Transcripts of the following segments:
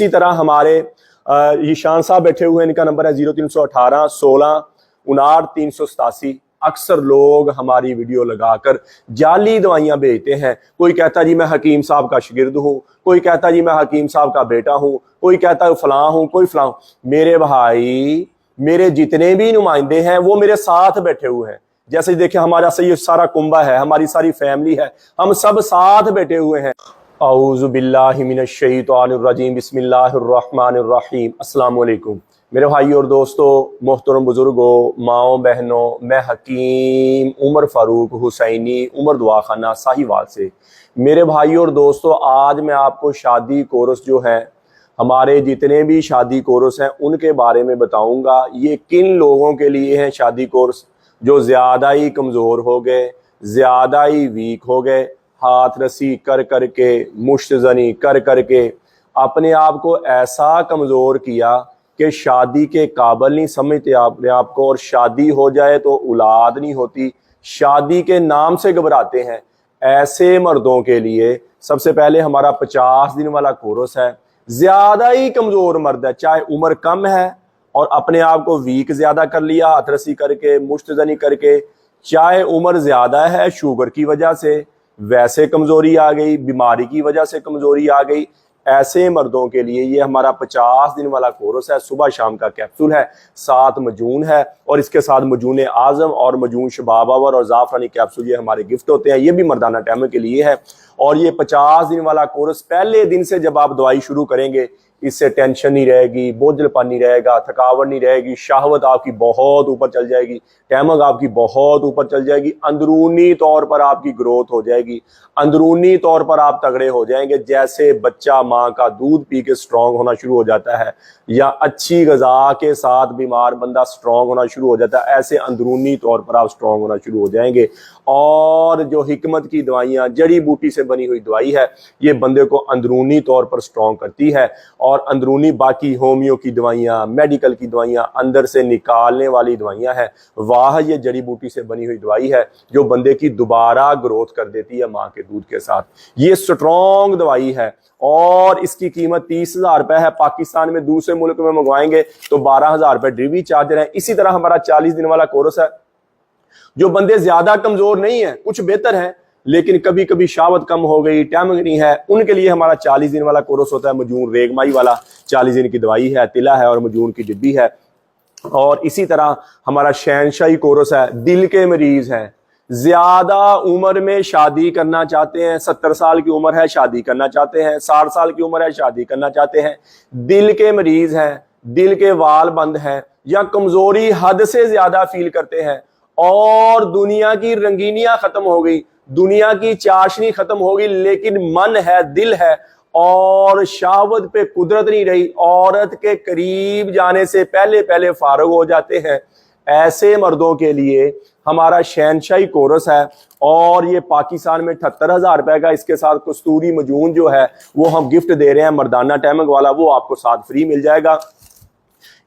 इसी तरह हमारे ईशान साहब बैठे हुए हैं, इनका नंबर है 0318 16 59 387। अक्सर लोग हमारी वीडियो लगाकर जाली दवाइयां बेचते हैं। कोई कहता जी मैं हकीम साहब का शागिर्द हूं, कोई कहता जी मैं हकीम साहब का बेटा हूं, कोई कहता है फलां हूं, कोई फलां। मेरे भाई, मेरे जितने भी नुमाइंदे हैं वो मेरे साथ बैठे हुए हैं। जैसे देखिए हमारा सही सारा कुंबा है, हमारी सारी फैमिली है, हम सब साथ बैठे हुए हैं। औज़ु बिल्लाहि मिनश शैतानिर रजीम, बिस्मिल्लाहिर रहमानिर रहीम। अस्सलाम वालेकुम मेरे भाई और दोस्तों, मोहतरम बुजुर्गों, माओ बहनों, मैं हकीम उमर फारूक हुसैनी उमर दुआखाना साहिवाल से। मेरे भाई और दोस्तों, आज मैं आपको शादी कोर्स जो है, हमारे जितने भी शादी कोर्स हैं उनके बारे में बताऊंगा। ये किन लोगों के लिए हैं शादी कोर्स? जो ज़्यादा ही कमज़ोर हो गए, ज़्यादा ही वीक हो गए, हाथ रसी कर कर के, मुश्तजनी कर कर के अपने आप को ऐसा कमज़ोर किया कि शादी के काबिल नहीं समझते अपने आप को, और शादी हो जाए तो औलाद नहीं होती, शादी के नाम से घबराते हैं। ऐसे मर्दों के लिए सबसे पहले हमारा 50 दिन वाला कोर्स है। ज़्यादा ही कमज़ोर मर्द है, चाहे उम्र कम है और अपने आप को वीक ज़्यादा कर लिया हाथ रसी करके, मुश्तजनी करके, चाहे उम्र ज़्यादा है शुगर की वजह से वैसे कमज़ोरी आ गई, बीमारी की वजह से कमज़ोरी आ गई, ऐसे मर्दों के लिए ये हमारा 50 दिन वाला कोर्स है। सुबह शाम का कैप्सूल है, 7 मजून है और इसके साथ मजून आज़म और मजून शबाबावर और ज़ाफ़रानी कैप्सूल ये हमारे गिफ्ट होते हैं। ये भी मर्दाना टाइम के लिए है। और ये 50 दिन वाला कोर्स पहले दिन से जब आप दवाई शुरू करेंगे, इससे टेंशन नहीं रहेगी, बोझलपन नहीं रहेगा, थकावट नहीं रहेगी, शहवत आपकी बहुत ऊपर चल जाएगी, टैमक आपकी बहुत ऊपर चल जाएगी, अंदरूनी तौर पर आपकी ग्रोथ हो जाएगी, अंदरूनी तौर पर आप तगड़े हो जाएंगे। जैसे बच्चा माँ का दूध पी के स्ट्रांग होना शुरू हो जाता है, या अच्छी ग़िज़ा के साथ बीमार बंदा स्ट्रांग होना शुरू हो जाता है, ऐसे अंदरूनी तौर पर आप स्ट्रांग होना शुरू हो जाएंगे। और जो हिकमत की दवाइयाँ, जड़ी बूटी से बनी हुई दवाई है, ये बंदे को अंदरूनी तौर पर स्ट्रांग करती है। और अंदरूनी बाकी होमियो की दवाइयाँ, मेडिकल की दवाइयाँ, अंदर से निकालने वाली दवाइयाँ हैं, वाह ये जड़ी बूटी से बनी हुई दवाई है जो बंदे की दोबारा ग्रोथ कर देती है माँ के दूध के साथ। ये स्ट्रॉन्ग दवाई है और इसकी कीमत 30,000 रुपये है। पाकिस्तान में दूसरे मुल्क में मंगवाएंगे तो 12,000 रुपये डिलीवरी चार्ज है। इसी तरह हमारा 40 दिन वाला कोर्स है। जो बंदे ज्यादा कमजोर नहीं है, कुछ बेहतर है लेकिन कभी कभी शावत कम हो गई, टाइम नहीं है, उनके लिए हमारा 40 दिन वाला कोर्स होता है। मजून रेगमाई वाला 40 दिन की दवाई है, तिला है और मजून की डिब्बी है। और इसी तरह हमारा शहनशाही कोर्स है। दिल के मरीज हैं, ज्यादा उम्र में शादी करना चाहते हैं, 70 साल की उम्र है शादी करना चाहते हैं, 60 साल की उम्र है शादी करना चाहते हैं, दिल के मरीज हैं, दिल के वाल बंद हैं, या कमजोरी हद से ज्यादा फील करते हैं, और दुनिया की रंगीनियां खत्म हो गई, दुनिया की चाशनी खत्म हो गई, लेकिन मन है, दिल है और शाहवत पे कुदरत नहीं रही, औरत के करीब जाने से पहले पहले फारुग हो जाते हैं। ऐसे मर्दों के लिए हमारा शहनशाही कोर्स है और ये पाकिस्तान में 78,000 रुपए का। इसके साथ कस्तूरी मजून जो है वो हम गिफ्ट दे रहे हैं, मर्दाना टैमक वाला, वो आपको साथ फ्री मिल जाएगा।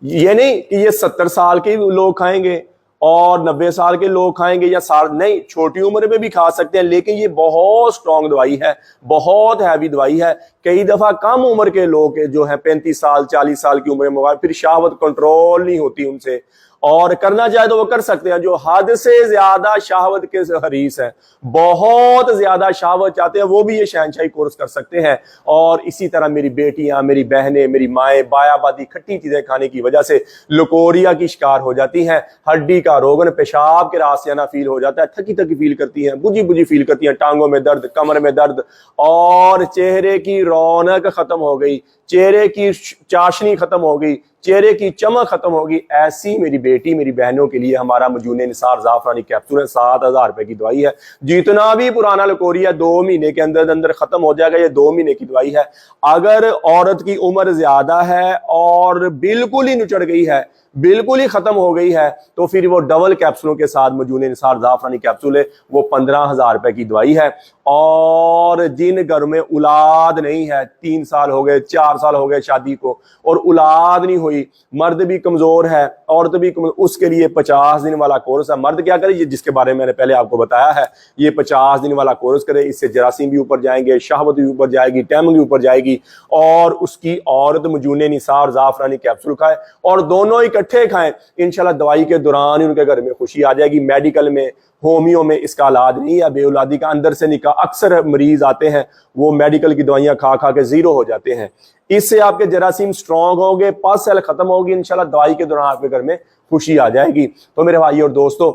ये नहीं कि ये 70 साल के लोग खाएंगे और 90 साल के लोग खाएंगे, या साल नहीं, छोटी उम्र में भी खा सकते हैं, लेकिन ये बहुत स्ट्रॉन्ग दवाई है, बहुत हैवी दवाई है। कई दफा कम उम्र के लोग जो है 35 साल 40 साल की उम्र में फिर शहवत कंट्रोल नहीं होती उनसे, और करना चाहे तो वो कर सकते हैं। जो हद से ज्यादा शहवत के हरीस हैं, बहुत ज्यादा शहवत चाहते हैं, वो भी ये शहनशाही कोर्स कर सकते हैं। और इसी तरह मेरी बेटियां, मेरी बहनें, मेरी माएँ बायाबादी खट्टी चीजें खाने की वजह से लकोरिया की शिकार हो जाती हैं, हड्डी का रोगन, पेशाब के रास्ते आना फील हो जाता है, थकी थकी फील करती हैं, बुझी बुझी फील करती हैं, टांगों में दर्द, कमर में दर्द, और चेहरे की रौनक खत्म हो गई, चेहरे की चाशनी खत्म हो गई, चेहरे की चमक खत्म होगी। ऐसी मेरी बेटी, मेरी बहनों के लिए हमारा मजून निसार ज़ाफ़रानी कैप्सूल है, 7,000 रुपए की दवाई है। जितना भी पुराना लकोरिया 2 महीने के अंदर अंदर खत्म हो जाएगा। ये 2 महीने की दवाई है। अगर औरत की उम्र ज्यादा है और बिल्कुल ही नुचड़ गई है, बिल्कुल ही खत्म हो गई है, तो फिर वो डबल कैप्सूलों के साथ मजून निसार ज़ाफ़रानी कैप्सूल है, वो 15,000 रुपए की दवाई है। और जिन घर में औलाद नहीं है, 3 साल हो गए, 4 साल हो गए शादी को और औलाद नहीं हुई, कोई मर्द भी कमजोर है, औरत भी उसके लिए 50 दिन वाला कोर्स है। मर्द क्या करे, ये जिसके बारे में मैंने पहले आपको बताया है, ये 50 दिन वाला कोर्स करे। इससे जरासीम भी ऊपर जाएंगे, शहवत भी ऊपर जाएगी, टैम भी ऊपर जाएगी, और उसकी औरत मजूने निसा और जाफरानी कैप्सूल खाए और दोनों इकट्ठे खाएं। इंशाल्लाह दवाई के दौरान ही उनके घर में खुशी आ जाएगी। मेडिकल में, होमियो में इसका इलाज नहीं है। बेऔलादी का अंदर से निकाह, अक्सर मरीज आते हैं वो मेडिकल की दवाइयां खा खा के जीरो हो जाते हैं। इससे आपके जरासीम स्ट्रांग होंगे, पस सेल खत्म होगी, इंशाल्लाह दवाई के दौरान आपके घर में खुशी आ जाएगी। तो मेरे भाई और दोस्तों,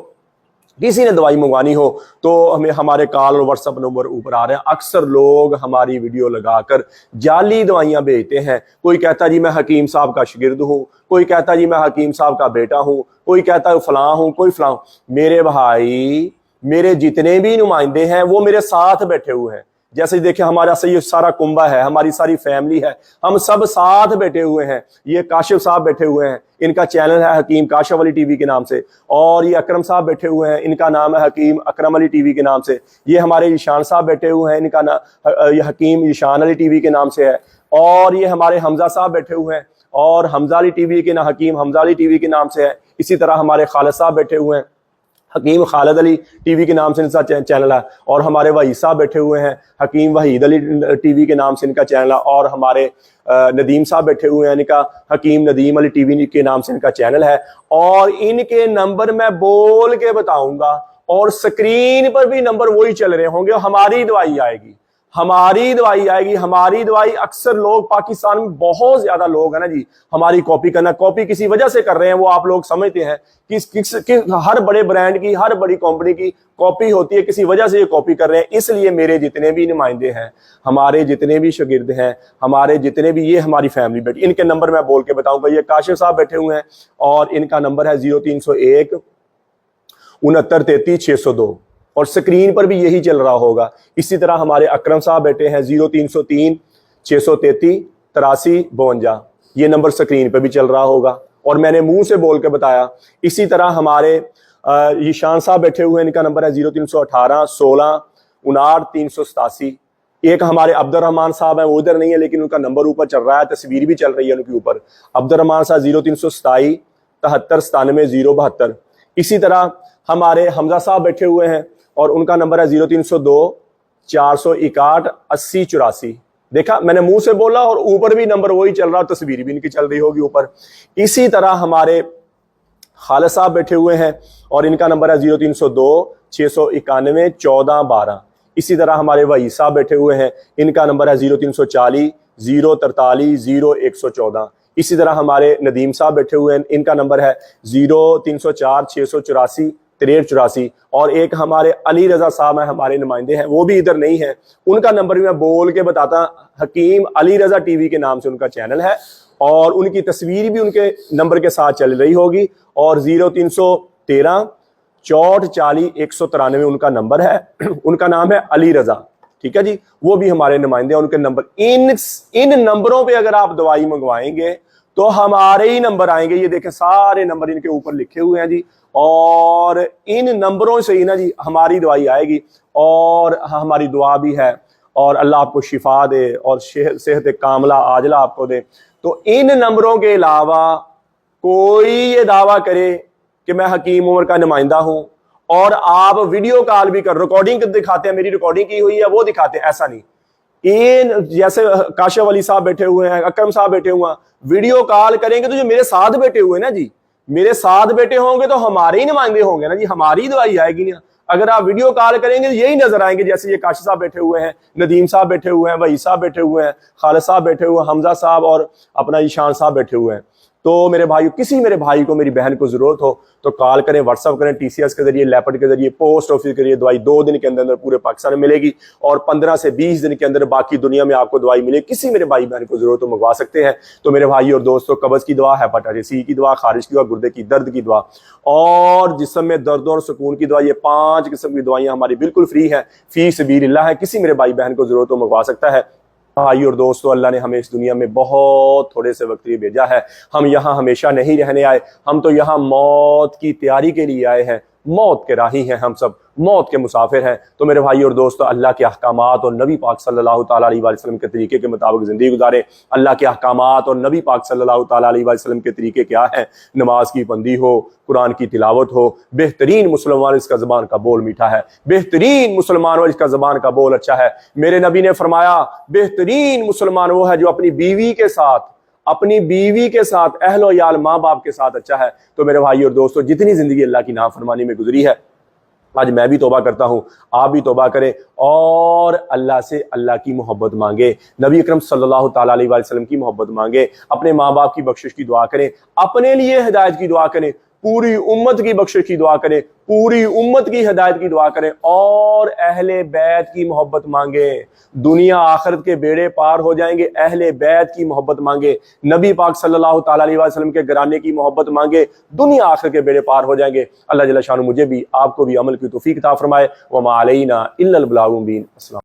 किसी ने दवाई मंगवानी हो तो हमें हमारे कॉल और व्हाट्सएप नंबर ऊपर आ रहे हैं। अक्सर लोग हमारी वीडियो लगाकर जाली दवाइयां भेजते हैं। कोई कहता जी मैं हकीम साहब का शागिर्द हूं, कोई कहता जी मैं हकीम साहब का बेटा हूं, कोई कहता है फलां हूं, कोई फलां। मेरे भाई, मेरे जितने भी नुमाइंदे हैं वो मेरे साथ बैठे हुए हैं। जैसे देखिए हमारा ये सारा कुंबा है, हमारी सारी फैमिली है, हम सब साथ बैठे हुए हैं। ये काशिफ साहब बैठे हुए हैं, इनका चैनल है हकीम काशिफ अली टीवी के नाम से, और ये अकरम साहब बैठे हुए हैं, इनका नाम है हकीम अकरम अली टीवी के नाम से। ये हमारे ईशान साहब बैठे हुए हैं, इनका नाम ये हकीम ईशान अली टीवी के नाम से है। और ये हमारे हमजा साहब बैठे हुए हैं, और हमजा अली टीवी के नाम, हकीम हमजा अली टीवी के नाम से है। इसी तरह हमारे खालिद साहब बैठे हुए हैं, हकीम खालिद अली टीवी के नाम से इनका चैनल है। और हमारे वहीद साहब बैठे हुए हैं, हकीम वहीद अली टीवी के नाम से इनका चैनल है। और हमारे नदीम साहब बैठे हुए हैं, इनका हकीम नदीम अली टीवी के नाम से इनका चैनल है। और इनके नंबर मैं बोल के बताऊंगा, और स्क्रीन पर भी नंबर वही चल रहे होंगे। हमारी दवाई आएगी, हमारी दवाई आएगी, हमारी दवाई। अक्सर लोग पाकिस्तान में बहुत ज्यादा लोग है ना जी, हमारी कॉपी करना, कॉपी किसी वजह से कर रहे हैं, वो आप लोग समझते हैं कि हर बड़े ब्रांड की, हर बड़ी कंपनी की कॉपी होती है, किसी वजह से ये कॉपी कर रहे हैं। इसलिए मेरे जितने भी नुमाइंदे हैं, हमारे जितने भी शागिर्द हैं, हमारे जितने भी, ये हमारी फैमिली बैठी, इनके नंबर मैं बोल के बताऊंगा। ये काशिफ साहब बैठे हुए हैं और इनका नंबर है 0301 69 33 602, और स्क्रीन पर भी यही चल रहा होगा। इसी तरह हमारे अकरम साहब बैठे हैं 0303 633 83 52, ये नंबर स्क्रीन पर भी चल रहा होगा, और मैंने मुंह से बोल के बताया। इसी तरह हमारे ईशान साहब बैठे हुए हैं, इनका नंबर है 0318 16 59 387। एक हमारे अब्दुर्रहमान साहब हैं, वो इधर नहीं है लेकिन उनका नंबर ऊपर चल रहा है, तस्वीर भी चल रही है उनके ऊपर। अब्दुर्रहमान साहब 0327 73 97 072। इसी तरह हमारे हमजा साहब बैठे हुए हैं और उनका नंबर है 0302 461 80 84। देखा, मैंने मुंह से बोला और ऊपर भी नंबर वही चल रहा, तस्वीर भी इनकी चल रही होगी ऊपर। इसी तरह हमारे खालिद साहब बैठे हुए हैं और इनका नंबर है 0302 691 14 12। इसी तरह हमारे वहीद साहब बैठे हुए हैं, इनका नंबर है 0340 043 0114। इसी तरह हमारे नदीम साहब बैठे हुए हैं, इनका नंबर है 0304 684 6384। और एक हमारे अली रजा साहब हैं, हमारे नुमाइंदे हैं, वो भी इधर नहीं है, उनका नंबर भी मैं बोल के बताता। हकीम अली रजा टीवी के नाम से उनका चैनल है, और उनकी तस्वीर भी उनके नंबर के साथ चल रही होगी। और 0313 64 40 193 उनका नंबर है। उनका नाम है अली रजा, ठीक है जी, वो भी हमारे नुमाइंदे हैं। उनके नंबर, इन नंबरों पे अगर आप दवाई मंगवाएंगे तो हमारे ही नंबर आएंगे। ये देखें, सारे नंबर इनके ऊपर लिखे हुए हैं जी, और इन नंबरों से ही ना जी हमारी दवाई आएगी। और हमारी दुआ भी है, और अल्लाह आपको शिफा दे और सेहत कामला आजला आपको दे। तो इन नंबरों के अलावा कोई ये दावा करे कि मैं हकीम उमर का नुमाइंदा हूं और आप वीडियो कॉल भी कर, रिकॉर्डिंग दिखाते हैं, मेरी रिकॉर्डिंग की हुई है वो दिखाते हैं, ऐसा नहीं। इन जैसे काशिफ अली साहब बैठे हुए हैं, अकरम साहब बैठे हुए हैं, वीडियो कॉल करेंगे तो जो मेरे साथ बैठे हुए ना जी, मेरे साथ बैठे होंगे तो हमारे ही नुमाइंदे होंगे ना जी, हमारी दवाई आएगी ना। अगर आप वीडियो कॉल करेंगे तो यही नजर आएंगे, जैसे ये काशिफ साहब बैठे हुए हैं, नदीम साहब बैठे हुए हैं, वहीद साहब बैठे हुए हैं, खालिद साहब बैठे हुए हैं, हमजा साहब और अपना ईशान साहब बैठे हुए हैं। तो मेरे भाई, किसी मेरे भाई को, मेरी बहन को जरूरत हो तो कॉल करें, व्हाट्सअप करें, TCS के जरिए, लैपट के जरिए, पोस्ट ऑफिस के जरिए। दवाई 2 दिन के अंदर पूरे पाकिस्तान में मिलेगी, और 15 से 20 दिन के अंदर बाकी दुनिया में आपको दवाई मिले। किसी मेरे भाई बहन को जरूरत हो मंगवा सकते हैं। तो मेरे भाई और दोस्तों, कब्ज की दवा, हेपेटाइटिस C की दवा, खारिज की दवा, गुर्दे की दर्द की दवा, और जिस्म में दर्द और सुकून की दवा, ये 5 किस्म की दवाइयां हमारी बिल्कुल फ्री है, फी सबीलिल्लाह है। किसी मेरे भाई बहन को जरूरत हो मंगवा सकता है। भाई और दोस्तों, अल्लाह ने हमें इस दुनिया में बहुत थोड़े से वक्त लिए भेजा है। हम यहाँ हमेशा नहीं रहने आए, हम तो यहाँ मौत की तैयारी के लिए आए हैं। मौत के राही हैं, हम सब मौत के मुसाफिर हैं। तो मेरे भाई और दोस्तों, अल्लाह के अहकामात और नबी पाक सल्लल्लाहु ताला अलैहि वसल्लम के तरीके के मुताबिक ज़िंदगी गुजारें। अल्लाह के अहकामात और नबी पाक सल्लल्लाहु ताला अलैहि वसल्लम के तरीके क्या हैं? नमाज की बंदी हो, कुरान की तिलावत हो, बेहतरीन मुसलमान इसका ज़बान का बोल मीठा है, बेहतरीन मुसलमान इसका ज़बान का बोल अच्छा है। मेरे नबी ने फरमाया बेहतरीन मुसलमान वो है जो अपनी बीवी के साथ अहलो याल माँ बाप के साथ अच्छा है। तो मेरे भाई और दोस्तों, जितनी जिंदगी अल्लाह की नाफरमानी में गुजरी है, आज मैं भी तौबा करता हूं, आप भी तौबा करें और अल्लाह से अल्लाह की मोहब्बत मांगे, नबी अकरम सल्लल्लाहु ताला अलैहि वसल्लम की मोहब्बत मांगे, अपने माँ बाप की बख्शिश की दुआ करें, अपने लिए हिदायत की दुआ करें, पूरी उम्मत की बख्शिश की दुआ करें, पूरी उम्मत की हिदायत की दुआ करें और अहले बैत की मोहब्बत मांगे। दुनिया आखिरत के बेड़े पार हो जाएंगे। अहले बैत की मोहब्बत मांगे, नबी पाक सल्लल्लाहु ताला अलैहि वसल्लम के घराने की मोहब्बत मांगे, दुनिया आखिरत के बेड़े पार हो जाएंगे। अल्लाह जल्ल शानु मुझे भी आपको भी अमल की तौफीक अता फरमाए। व मा अलैना इल्लल बलागुल मुबीन। अस्सलाम।